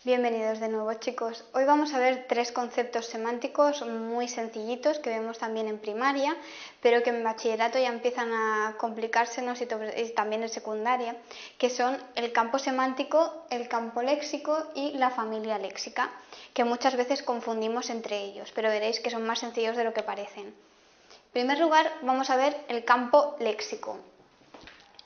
Bienvenidos de nuevo, chicos. Hoy vamos a ver tres conceptos semánticos muy sencillitos que vemos también en primaria, pero que en bachillerato ya empiezan a complicársenos y también en secundaria, que son el campo semántico, el campo léxico y la familia léxica, que muchas veces confundimos entre ellos, pero veréis que son más sencillos de lo que parecen. En primer lugar, vamos a ver el campo léxico.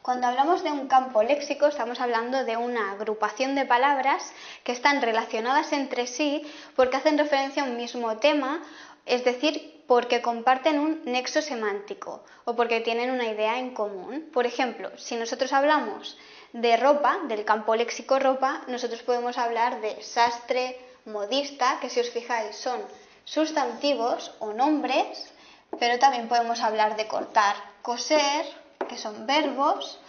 Cuando hablamos de un campo léxico estamos hablando de una agrupación de palabras que están relacionadas entre sí porque hacen referencia a un mismo tema, es decir, porque comparten un nexo semántico o porque tienen una idea en común. Por ejemplo, si nosotros hablamos de ropa, del campo léxico ropa, nosotros podemos hablar de sastre, modista, que si os fijáis son sustantivos o nombres, pero también podemos hablar de cortar, coser, que son verbos,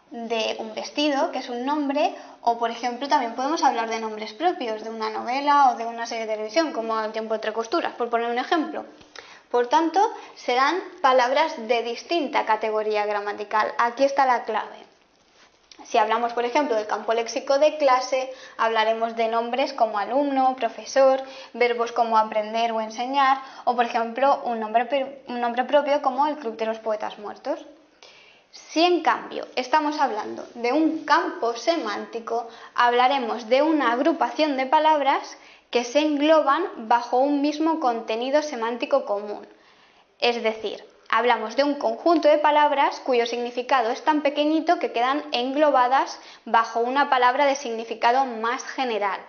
de un vestido, que es un nombre, o por ejemplo también podemos hablar de nombres propios, de una novela o de una serie de televisión, como El tiempo entre costuras, por poner un ejemplo. Por tanto, serán palabras de distinta categoría gramatical. Aquí está la clave. Si hablamos, por ejemplo, del campo léxico de clase, hablaremos de nombres como alumno, profesor, verbos como aprender o enseñar, o por ejemplo, un nombre propio como el Club de los Poetas Muertos. Si en cambio estamos hablando de un campo semántico, hablaremos de una agrupación de palabras que se engloban bajo un mismo contenido semántico común. Es decir, hablamos de un conjunto de palabras cuyo significado es tan pequeñito que quedan englobadas bajo una palabra de significado más general.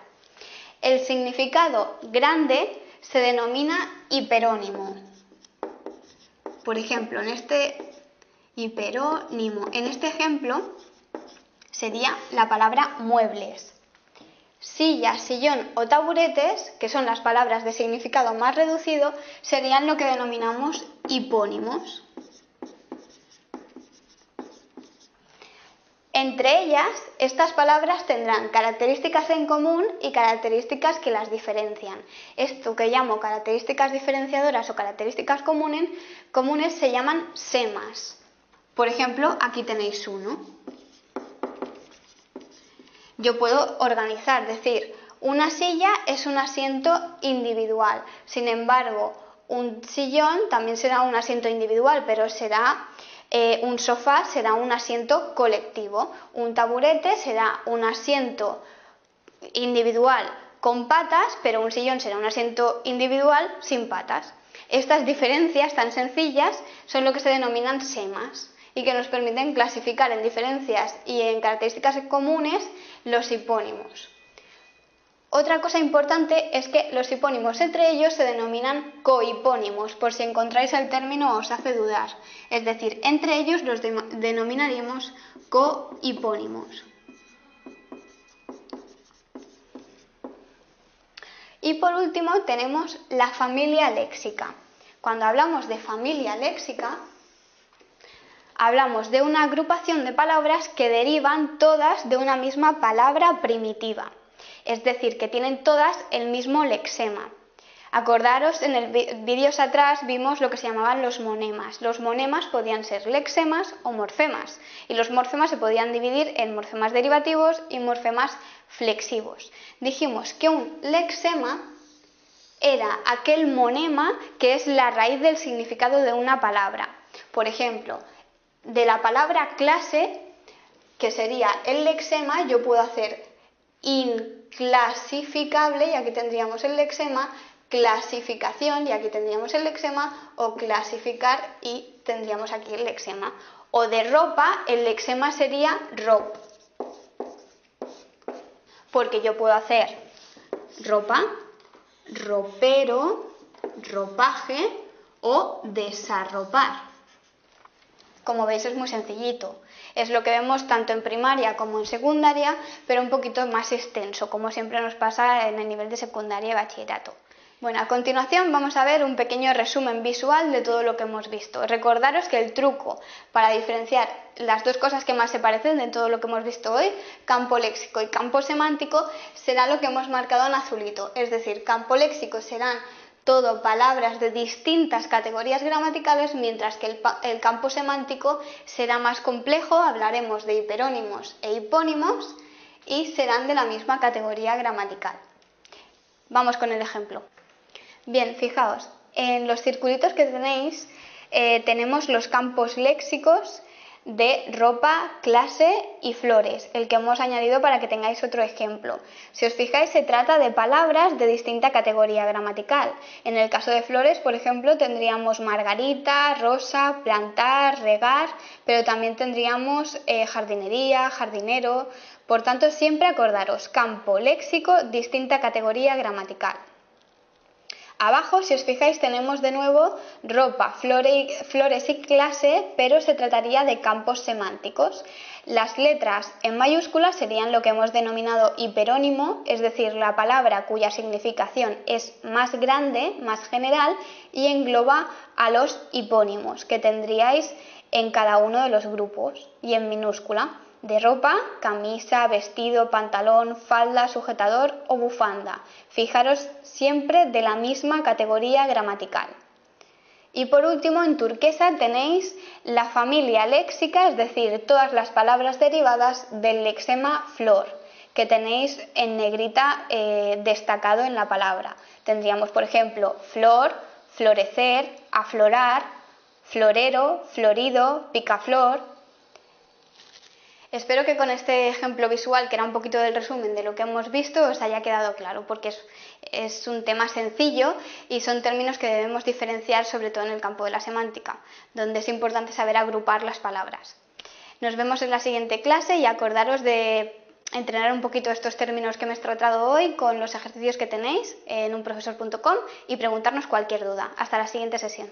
El significado grande se denomina hiperónimo. Por ejemplo, en este ejemplo sería la palabra muebles. Silla, sillón o taburetes, que son las palabras de significado más reducido, serían lo que denominamos hipónimos. Entre ellas, estas palabras tendrán características en común y características que las diferencian. Esto que llamo características diferenciadoras o características comunes se llaman semas. Por ejemplo, aquí tenéis uno. Yo puedo organizar, decir, una silla es un asiento individual. Sin embargo, un sillón también será un asiento individual, pero un sofá será un asiento colectivo. Un taburete será un asiento individual con patas, pero un sillón será un asiento individual sin patas. Estas diferencias tan sencillas son lo que se denominan semas y que nos permiten clasificar en diferencias y en características comunes los hipónimos. Otra cosa importante es que los hipónimos entre ellos se denominan cohipónimos, por si encontráis el término os hace dudar. Es decir, entre ellos los denominaríamos cohipónimos. Y por último tenemos la familia léxica. Cuando hablamos de familia léxica, hablamos de una agrupación de palabras que derivan todas de una misma palabra primitiva, es decir, que tienen todas el mismo lexema. Acordaros, en el vídeos atrás vimos lo que se llamaban los monemas. Los monemas podían ser lexemas o morfemas, y los morfemas se podían dividir en morfemas derivativos y morfemas flexivos. Dijimos que un lexema era aquel monema que es la raíz del significado de una palabra. Por ejemplo, de la palabra clase, que sería el lexema, yo puedo hacer inclasificable, y aquí tendríamos el lexema, clasificación, y aquí tendríamos el lexema, o clasificar, y tendríamos aquí el lexema. O de ropa, el lexema sería rop, porque yo puedo hacer ropa, ropero, ropaje o desarropar. Como veis es muy sencillito, es lo que vemos tanto en primaria como en secundaria, pero un poquito más extenso, como siempre nos pasa en el nivel de secundaria y bachillerato. Bueno, a continuación vamos a ver un pequeño resumen visual de todo lo que hemos visto. Recordaros que el truco para diferenciar las dos cosas que más se parecen de todo lo que hemos visto hoy, campo léxico y campo semántico, será lo que hemos marcado en azulito, es decir, campo léxico serán todo palabras de distintas categorías gramaticales, mientras que el campo semántico será más complejo, hablaremos de hiperónimos e hipónimos, y serán de la misma categoría gramatical. Vamos con el ejemplo. Bien, fijaos, en los circulitos que tenéis tenemos los campos léxicos de ropa, clase y flores, el que hemos añadido para que tengáis otro ejemplo. Si os fijáis, se trata de palabras de distinta categoría gramatical. En el caso de flores, por ejemplo, tendríamos margarita, rosa, plantar, regar, pero también tendríamos jardinería, jardinero. Por tanto, siempre acordaros, campo léxico, distinta categoría gramatical. Abajo, si os fijáis, tenemos de nuevo ropa, flores y clase, pero se trataría de campos semánticos. Las letras en mayúsculas serían lo que hemos denominado hiperónimo, es decir, la palabra cuya significación es más grande, más general, y engloba a los hipónimos que tendríais en cada uno de los grupos, y en minúscula. De ropa, camisa, vestido, pantalón, falda, sujetador o bufanda. Fijaros siempre de la misma categoría gramatical. Y por último, en turquesa tenéis la familia léxica, es decir, todas las palabras derivadas del lexema flor, que tenéis en negrita destacado en la palabra. Tendríamos, por ejemplo, flor, florecer, aflorar, florero, florido, picaflor. Espero que con este ejemplo visual, que era un poquito del resumen de lo que hemos visto, os haya quedado claro, porque es un tema sencillo y son términos que debemos diferenciar, sobre todo en el campo de la semántica, donde es importante saber agrupar las palabras. Nos vemos en la siguiente clase y acordaros de entrenar un poquito estos términos que hemos tratado hoy con los ejercicios que tenéis en unprofesor.com y preguntarnos cualquier duda. Hasta la siguiente sesión.